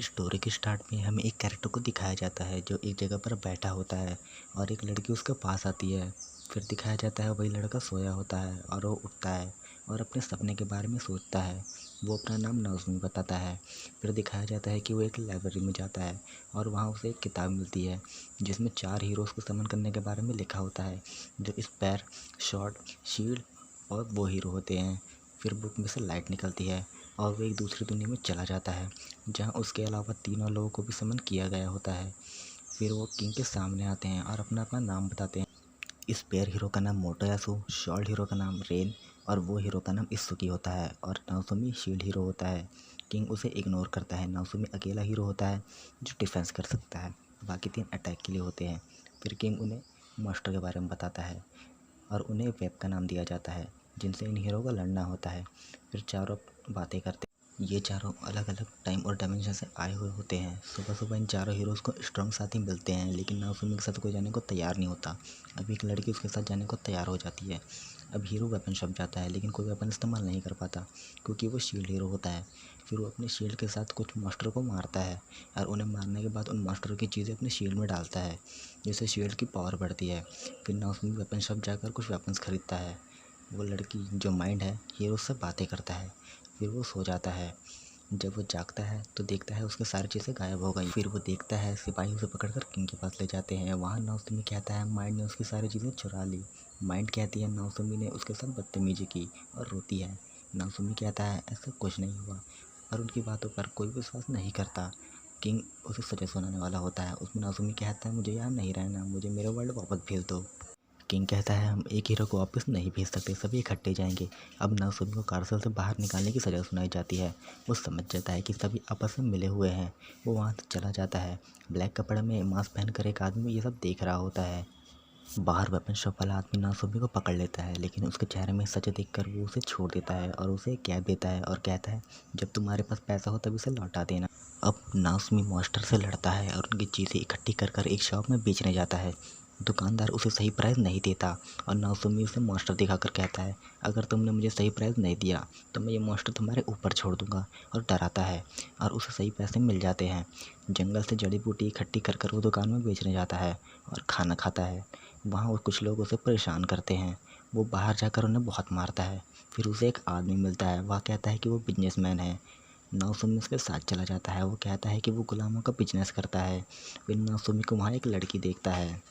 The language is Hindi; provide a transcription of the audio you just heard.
स्टोरी के स्टार्ट में हमें एक कैरेक्टर को दिखाया जाता है जो एक जगह पर बैठा होता है और एक लड़की उसके पास आती है। फिर दिखाया जाता है वही लड़का सोया होता है और वो उठता है और अपने सपने के बारे में सोचता है। वो अपना नाम नौज़मी बताता है। फिर दिखाया जाता है कि वो एक लाइब्रेरी में जाता है और वहाँ उसे एक किताब मिलती है जिसमें 4 हीरोज़ को समन करने के बारे में लिखा होता है, जो स्पेयर, शॉर्ड, शील्ड और वो हीरो होते हैं। फिर बुक में से लाइट निकलती है और वो एक दूसरी दुनिया में चला जाता है जहाँ उसके अलावा 3 और लोगों को भी समन किया गया होता है। फिर वो किंग के सामने आते हैं और अपना-अपना नाम बताते हैं। स्पेयर हीरो का नाम मोटोयासु, शॉल्ड हीरो का नाम रेन और वो हीरो का नाम इत्सुकी होता है और नाओसुमी शील्ड हीरो होता है। किंग उसे इग्नोर करता है। नाओसुमी अकेला हीरो होता है जो डिफेंस कर सकता है, बाकी 3 अटैक के लिए होते हैं। फिर किंग उन्हें मास्टर के बारे में बताता है और उन्हें वेब का नाम दिया जाता है जिनसे इन हीरो को लड़ना होता है। फिर चारों बातें करते हैं। ये चारों अलग अलग टाइम और डायमेंशन से आए हुए होते हैं। सुबह सुबह इन चारों हीरोज़ को स्ट्रॉन्ग साथी मिलते हैं, लेकिन नाओसुमी के साथ कोई जाने को तैयार नहीं होता। अब एक लड़की उसके साथ जाने को तैयार हो जाती है। अब हीरो वेपन शॉप जाता है लेकिन कोई वेपन इस्तेमाल नहीं कर पाता क्योंकि वो शील्ड हीरो होता है। फिर वो अपने शील्ड के साथ कुछ मास्टर को मारता है और उन्हें मारने के बाद उन मास्टर की चीज़ें अपने शील्ड में डालता है जिससे शील्ड की पावर बढ़ती है। फिर नाओसुमी वेपन शॉप जाकर कुछ वेपन्स खरीदता है। वो लड़की जो माइंड है हीरो से बातें करता है। फिर वो सो जाता है। जब वो जागता है तो देखता है उसकी सारी चीज़ें गायब हो गई। फिर वो देखता है सिपाही उसे पकड़कर किंग के पास ले जाते हैं। वहाँ नाओसुमी कहता है माइंड ने उसकी सारी चीज़ें चुरा ली। माइंड कहती है नाओसुमी ने उसके साथ बदतमीजी की और रोती है। नाओसुमी कहता है ऐसा कुछ नहीं हुआ और उनकी बातों पर कोई विश्वास नहीं करता। किंग उसे सजा सुनाने वाला होता है। उसमें नाओसुमी कहता है मुझे यहाँ नहीं रहना, मुझे मेरे वर्ल्ड वापस भेज दो। किंग कहता है हम एक हीरो को वापस नहीं भेज सकते, सभी इकट्ठे जाएंगे। अब नाओसुमी को कार्सल से बाहर निकालने की सज़ा सुनाई जाती है। वो समझ जाता है कि सभी आपस में मिले हुए हैं। वो वहाँ से चला जाता है। ब्लैक कपड़े में मास्क पहनकर एक आदमी ये सब देख रहा होता है। बाहर वेपन शॉप वाला आदमी नाओसुमी को पकड़ लेता है, लेकिन उसके चेहरे में सच देखकर वो उसे छोड़ देता है और उसे एक कैप देता है और कहता है जब तुम्हारे पास पैसा हो तभी इसे लौटा देना। अब नाओसुमी मास्टर से लड़ता है और उनकी चीज़ें इकट्ठी कर कर एक शॉप में बेचने जाता है। दुकानदार उसे सही प्राइस नहीं देता और नाओसुमी उसे मास्टर दिखाकर कहता है अगर तुमने मुझे सही प्राइस नहीं दिया तो मैं ये मास्टर तुम्हारे ऊपर छोड़ दूंगा, और डराता है और उसे सही पैसे मिल जाते हैं। जंगल से जड़ी बूटी इकट्ठी कर कर वो दुकान में बेचने जाता है और खाना खाता है। वहाँ वो कुछ लोग उसे परेशान करते हैं। वो बाहर जाकर उन्हें बहुत मारता है। फिर उसे एक आदमी मिलता है। वह कहता है कि वो बिजनेसमैन है। नाओसुमी उसके साथ चला जाता है। वो कहता है कि वो गुलामों का बिजनेस करता है। फिर नाओसुमी को वहाँ एक लड़की देखता है।